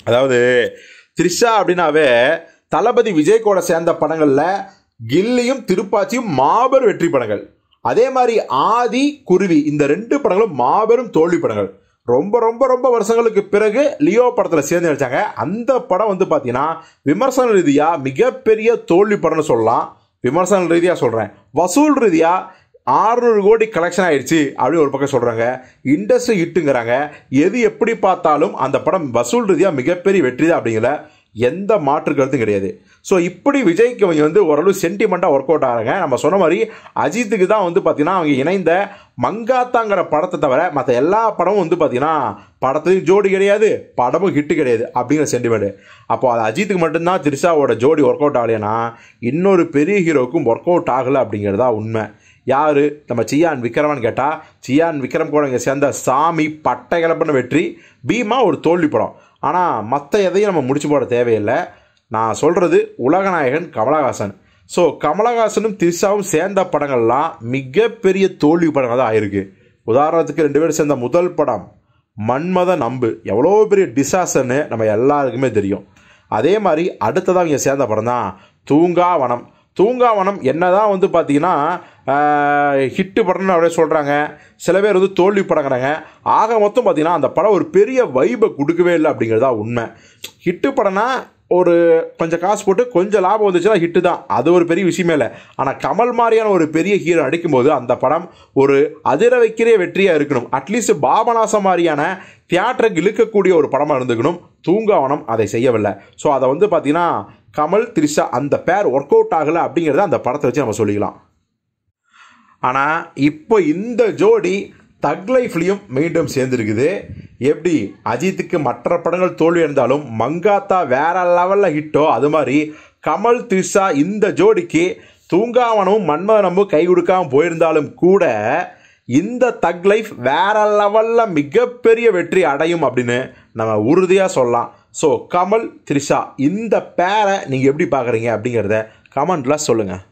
அதாவது த்ரிஷா அப்படின்னாவே தளபதி விஜய் கூட சேர்ந்த படங்களில் கில்லியும் திருப்பாச்சியும் மாபெரும் வெற்றி படங்கள். அதே மாதிரி ஆதி, குருவி இந்த 2 படங்களும் மாபெரும் தோல்வி படங்கள். ரொம்ப ரொம்ப ரொம்ப வருஷங்களுக்கு பிறகு லியோ படத்தில் சேர்ந்து நடிச்சாங்க. அந்த படம் வந்து பார்த்தீங்கன்னா விமர்சன ரீதியாக மிகப்பெரிய தோல்வி படம்னு சொல்லலாம். விமர்சன ரீதியாக சொல்கிறேன், வசூல் ரீதியாக 600 கோடி கலெக்ஷன் ஆயிடுச்சு அப்படின்னு ஒரு பக்கம் சொல்கிறாங்க. இண்டஸ்ட்ரி ஹிட்டுங்கிறாங்க. எது எப்படி பார்த்தாலும் அந்த படம் வசூல் ரீதியாக மிகப்பெரிய வெற்றி தான் அப்படிங்கிற எந்த மாற்று கருத்தும் கிடையாது. ஸோ இப்படி விஜய்க்கு அவங்க வந்து ஓரளவு சென்டிமெண்ட்டாக ஒர்க் அவுட் ஆகிறாங்க. நம்ம சொன்ன மாதிரி அஜித்துக்கு தான் வந்து பார்த்தீங்கன்னா அவங்க இணைந்த மங்காத்தாங்கிற படத்தை தவிர மற்ற எல்லா படமும் வந்து பார்த்தீங்கன்னா படத்துலையும் ஜோடி கிடையாது, படமும் ஹிட்டு கிடையாது அப்படிங்கிற சென்டிமெண்ட். அப்போ அது அஜித்துக்கு மட்டும்தான் த்ரிஷாவோட ஜோடி ஒர்க் அவுட் ஆகலைன்னா இன்னொரு பெரிய ஹீரோவுக்கும் ஒர்க் அவுட் ஆகலை அப்படிங்கிறதா உண்மை. யார் நம்ம சியான் விக்ரமான்னு கேட்டால் சியான் விக்ரம் கூட இங்கே சேர்ந்த சாமி பட்டை கிளப்பின வெற்றி, பீமா ஒரு தோல்வி படம். ஆனால் மற்ற எதையும் நம்ம முடிச்சு போட தேவையில்லை. நான் சொல்கிறது உலகநாயகன் கமலஹாசன். ஸோ கமலஹாசனும் த்ரிஷாவும் சேர்ந்த படங்கள்லாம் மிகப்பெரிய தோல்வி படங்கள் தான் ஆயிருக்கு. உதாரணத்துக்கு 2 பேரும் சேர்ந்த முதல் படம் மன்மத நம்பு எவ்வளோ பெரிய டிசாஸ்டர்னு நம்ம எல்லாருக்குமே தெரியும். அதே மாதிரி அடுத்ததாக இங்கே சேர்ந்த படம் தான் தூங்காவனம். தூங்காவனம் என்னதான் வந்து பார்த்தீங்கன்னா ஹிட்டு படம்னு அப்படியே சொல்கிறாங்க, சில பேர் வந்து தோல்வி படங்கிறாங்க. ஆக மொத்தம் பார்த்தீங்கன்னா அந்த படம் ஒரு பெரிய வைபை கொடுக்கவே இல்லை அப்படிங்கிறதா உண்மை. ஹிட்டு படம்னா ஒரு கொஞ்சம் காசு போட்டு கொஞ்சம் லாபம் வந்துச்சுன்னா ஹிட்டு தான், அது ஒரு பெரிய விஷயமே இல்லை. ஆனால் கமல் மாதிரியான ஒரு பெரிய ஹீரோ நடிக்கும்போது அந்த படம் ஒரு அதிர வைக்கிற வெற்றியாக இருக்கணும். அட்லீஸ்ட் பாபநாசம் மாதிரியான தியேட்டருக்கு இழுக்கக்கூடிய ஒரு படமாக இருந்துக்கணும். தூங்காவனம் அதை செய்யவில்லை. ஸோ அதை வந்து பார்த்தீங்கன்னா கமல் த்ரிஷா அந்த பேர் ஒர்க் அவுட் ஆகலை அப்படிங்கிறத அந்த படத்தை வச்சு நம்ம சொல்லிக்கலாம். ஆனால் இப்போ இந்த ஜோடி தக் லைஃப்லையும் மீண்டும் சேர்ந்துருக்குது. எப்படி அஜித்துக்கு மற்ற படங்கள் தோல்வி இருந்தாலும் மங்காத்தா வேற லெவலில் ஹிட்டோ, அது மாதிரி கமல் த்ரிஷா இந்த ஜோடிக்கு தூங்காவனமும் மன்மதனமும் கை கொடுக்காமல் போயிருந்தாலும் கூட இந்த தக் லைஃப் வேற லெவலில் மிகப்பெரிய வெற்றி அடையும் அப்படின்னு நம்ம உறுதியாக சொல்லலாம். ஸோ கமல் த்ரிஷா இந்த பேரை நீங்கள் எப்படி பார்க்குறீங்க அப்படிங்கிறத கமெண்ட்டில் சொல்லுங்கள்.